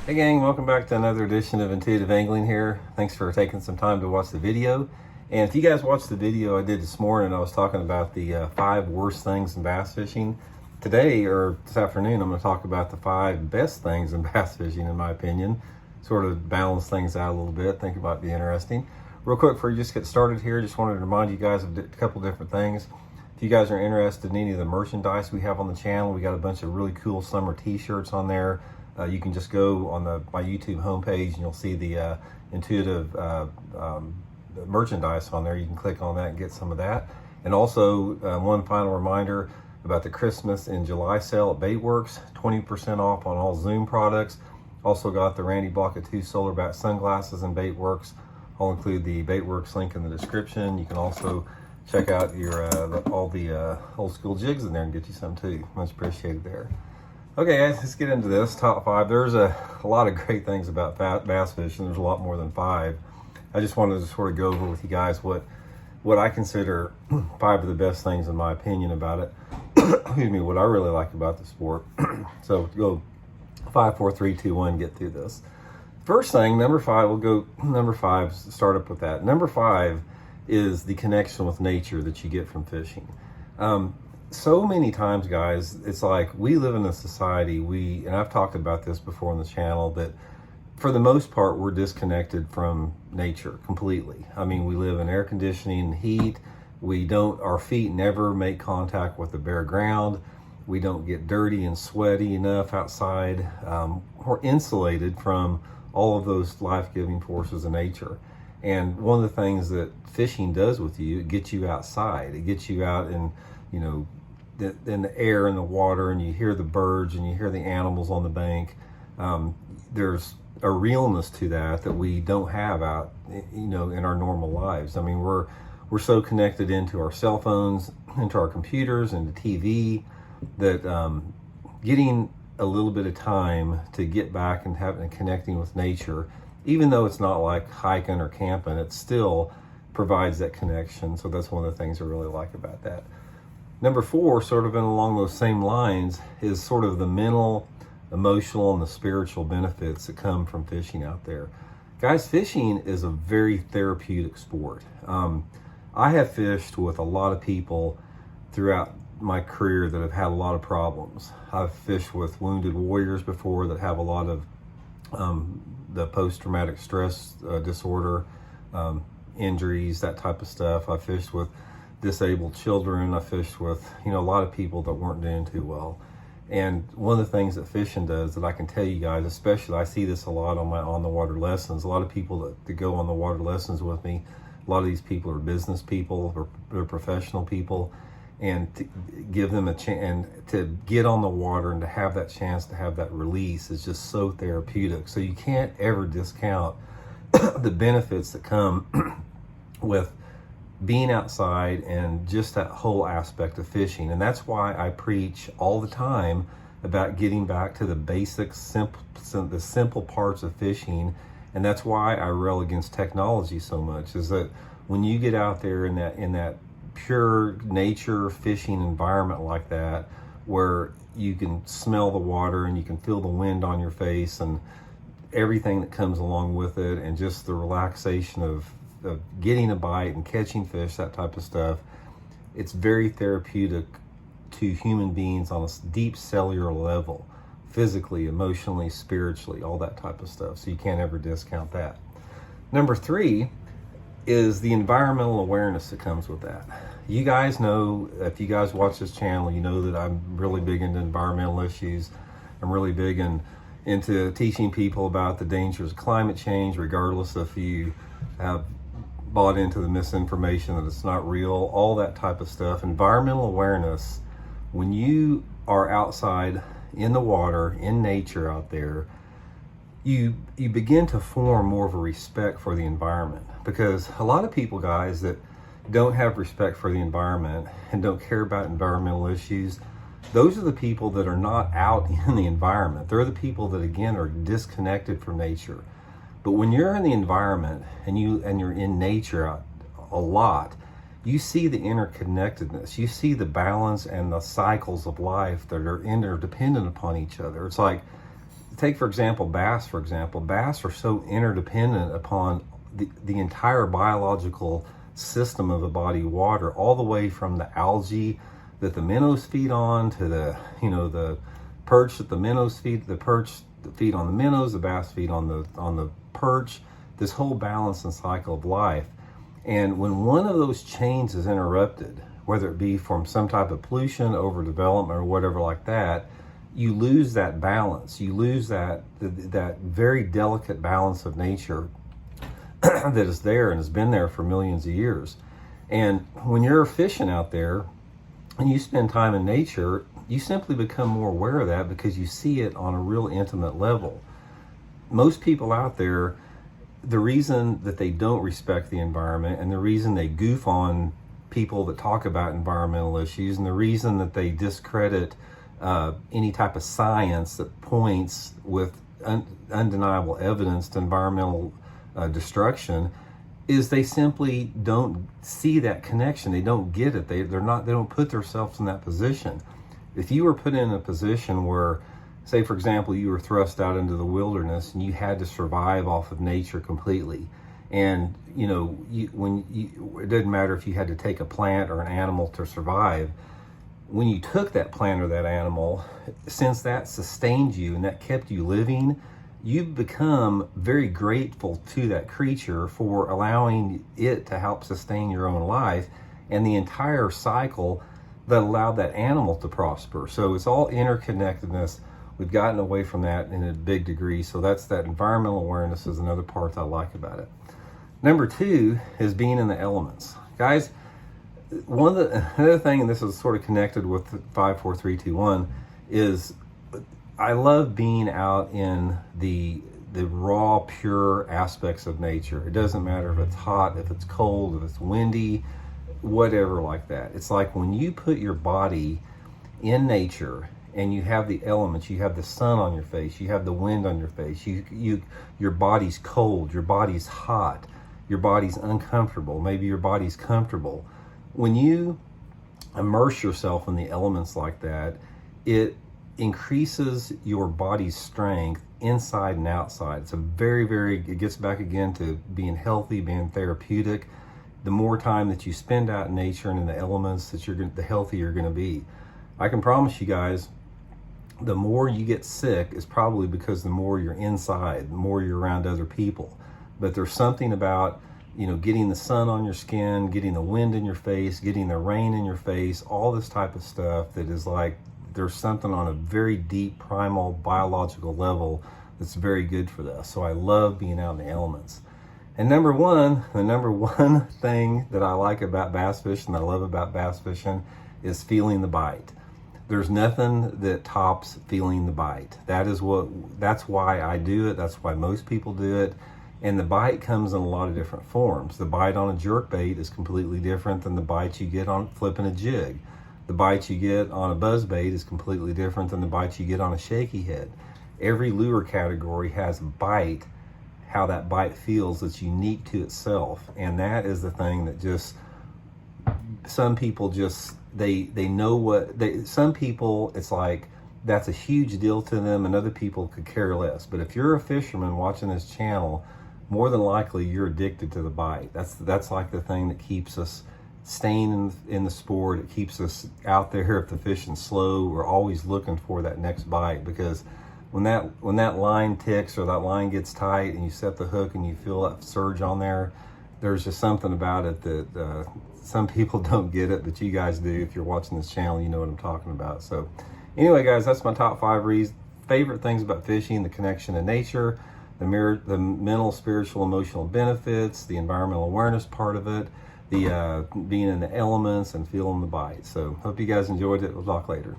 Hey gang, welcome back to another edition of Intuitive Angling here. Thanks for taking some time to watch the video. And if you guys watched the video I did this morning, I was talking about the 5 worst things in bass fishing. Today, or this afternoon, I'm going to talk about the 5 best things in bass fishing, in my opinion. Sort of balance things out a little bit. I think it might be interesting. Real quick, before you just get started here, just wanted to remind you guys of a couple different things. If you guys are interested in any of the merchandise we have on the channel, we got a bunch of really cool summer t-shirts on there. You can just go on my YouTube homepage and you'll see the intuitive merchandise on there. You can click on that and get some of that. And also, one final reminder about the Christmas in July sale at Baitworks, 20% off on all Zoom products. Also got the Randy Blocka 2 Solar Bat sunglasses in Baitworks. I'll include the Baitworks link in the description. You can also check out your all the old school jigs in there and get you some too. Much appreciated there. Okay guys, let's get into this top 5. There's a lot of great things about bass fishing. There's a lot more than 5. I just wanted to sort of go over with you guys what I consider 5 of the best things in my opinion about it. Excuse me, what I really like about the sport. So go 5, 4, 3, 2, 1, get through this. First thing, number 5, we'll go number 5, start up with that. Number 5 is the connection with nature that you get from fishing. So many times, guys, it's like we live in a society, and I've talked about this before on the channel, that for the most part, we're disconnected from nature completely. I mean, we live in air conditioning and heat. Our feet never make contact with the bare ground. We don't get dirty and sweaty enough outside. We're insulated from all of those life-giving forces of nature. And one of the things that fishing does with you, it gets you outside. It gets you out in the air and the water, and you hear the birds and you hear the animals on the bank. There's a realness to that we don't have out, in our normal lives. I mean, we're so connected into our cell phones, into our computers, into TV, that getting a little bit of time to get back and connecting with nature, even though it's not like hiking or camping, it still provides that connection. So that's one of the things I really like about that. Number 4, sort of along those same lines, is sort of the mental, emotional, and the spiritual benefits that come from fishing out there. Guys, fishing is a very therapeutic sport. I have fished with a lot of people throughout my career that have had a lot of problems. I've fished with wounded warriors before that have a lot of the post-traumatic stress disorder, injuries, that type of stuff. I fished with disabled children. I fished with, a lot of people that weren't doing too well. And one of the things that fishing does that I can tell you guys, especially I see this a lot on my on the water lessons, a lot of people that go on the water lessons with me, a lot of these people are business people or they're professional people, and to give them a chance and to get on the water and to have that chance to have that release is just so therapeutic. So you can't ever discount the benefits that come with being outside and just that whole aspect of fishing. And that's why I preach all the time about getting back to the basics, the simple parts of fishing. And that's why I rail against technology so much, is that when you get out there in that pure nature fishing environment like that, where you can smell the water and you can feel the wind on your face and everything that comes along with it, and just the relaxation of getting a bite and catching fish, that type of stuff, it's very therapeutic to human beings on a deep cellular level, physically, emotionally, spiritually, all that type of stuff. So you can't ever discount that. Number 3 is the environmental awareness that comes with that. You guys know, if you guys watch this channel, you know that I'm really big into environmental issues. I'm really big into teaching people about the dangers of climate change, regardless if you have bought into the misinformation that it's not real, all that type of stuff. Environmental awareness, when you are outside in the water, in nature out there, you begin to form more of a respect for the environment. Because a lot of people, guys, that don't have respect for the environment and don't care about environmental issues, those are the people that are not out in the environment. They're the people that, again, are disconnected from nature. But when you're in the environment and you're in nature a lot, you see the interconnectedness. You see the balance and the cycles of life that are interdependent upon each other. It's take for example bass. For example, bass are so interdependent upon the entire biological system of the body of water, all the way from the algae that the minnows feed on to the the perch that the minnows feed, the perch that feed on the minnows, the bass feed on the perch. This whole balance and cycle of life. And when one of those chains is interrupted, whether it be from some type of pollution, overdevelopment, or whatever like that, you lose that balance. You lose that very delicate balance of nature that is there and has been there for millions of years. And when you're fishing out there and you spend time in nature, you simply become more aware of that because you see it on a real intimate level. Most people out there, the reason that they don't respect the environment, and the reason they goof on people that talk about environmental issues, and the reason that they discredit any type of science that points with undeniable evidence to environmental destruction, is they simply don't see that connection. They don't get it. They don't put themselves in that position. If you were put in a position where, say for example, you were thrust out into the wilderness and you had to survive off of nature completely, and it didn't matter if you had to take a plant or an animal to survive. When you took that plant or that animal, since that sustained you and that kept you living, you've become very grateful to that creature for allowing it to help sustain your own life and the entire cycle that allowed that animal to prosper. So it's all interconnectedness. We've gotten away from that in a big degree. So that environmental awareness is another part I like about it. Number 2 is being in the elements. Guys, another thing, and this is sort of connected with 5, 4, 3, 2, 1, is I love being out in the raw, pure aspects of nature. It doesn't matter if it's hot, if it's cold, if it's windy, whatever like that. It's like when you put your body in nature and you have the elements, you have the sun on your face, you have the wind on your face, your body's cold, your body's hot, your body's uncomfortable, maybe your body's comfortable. When you immerse yourself in the elements like that, it increases your body's strength inside and outside. It's it gets back again to being healthy, being therapeutic. The more time that you spend out in nature and in the elements, the healthier you're going to be. I can promise you guys, the more you get sick is probably because the more you're inside, the more you're around other people. But there's something about, getting the sun on your skin, getting the wind in your face, getting the rain in your face, all this type of stuff that is like, there's something on a very deep, primal, biological level that's very good for this. So I love being out in the elements. And the number one thing that I like about bass fishing, that I love about bass fishing, is feeling the bite. There's nothing that tops feeling the bite. That's why I do it. That's why most people do it. And the bite comes in a lot of different forms. The bite on a jerkbait is completely different than the bite you get on flipping a jig. The bite you get on a buzzbait is completely different than the bite you get on a shaky head. Every lure category has a bite, how that bite feels, that's unique to itself. And that is the thing that just, some people just, they know some people, it's like, that's a huge deal to them, and other people could care less. But if you're a fisherman watching this channel, more than likely you're addicted to the bite. That's like the thing that keeps us staying in the sport. It keeps us out there. If the fishing's slow, we're always looking for that next bite, because when that line ticks or that line gets tight and you set the hook and you feel that surge on there, there's just something about it that some people don't get it, but you guys do. If you're watching this channel, you know what I'm talking about. So anyway, guys, that's my top 5 favorite things about fishing: the connection to nature, the mental, spiritual, emotional benefits, the environmental awareness part of it, the being in the elements and feeling the bite. So hope you guys enjoyed it. We'll talk later.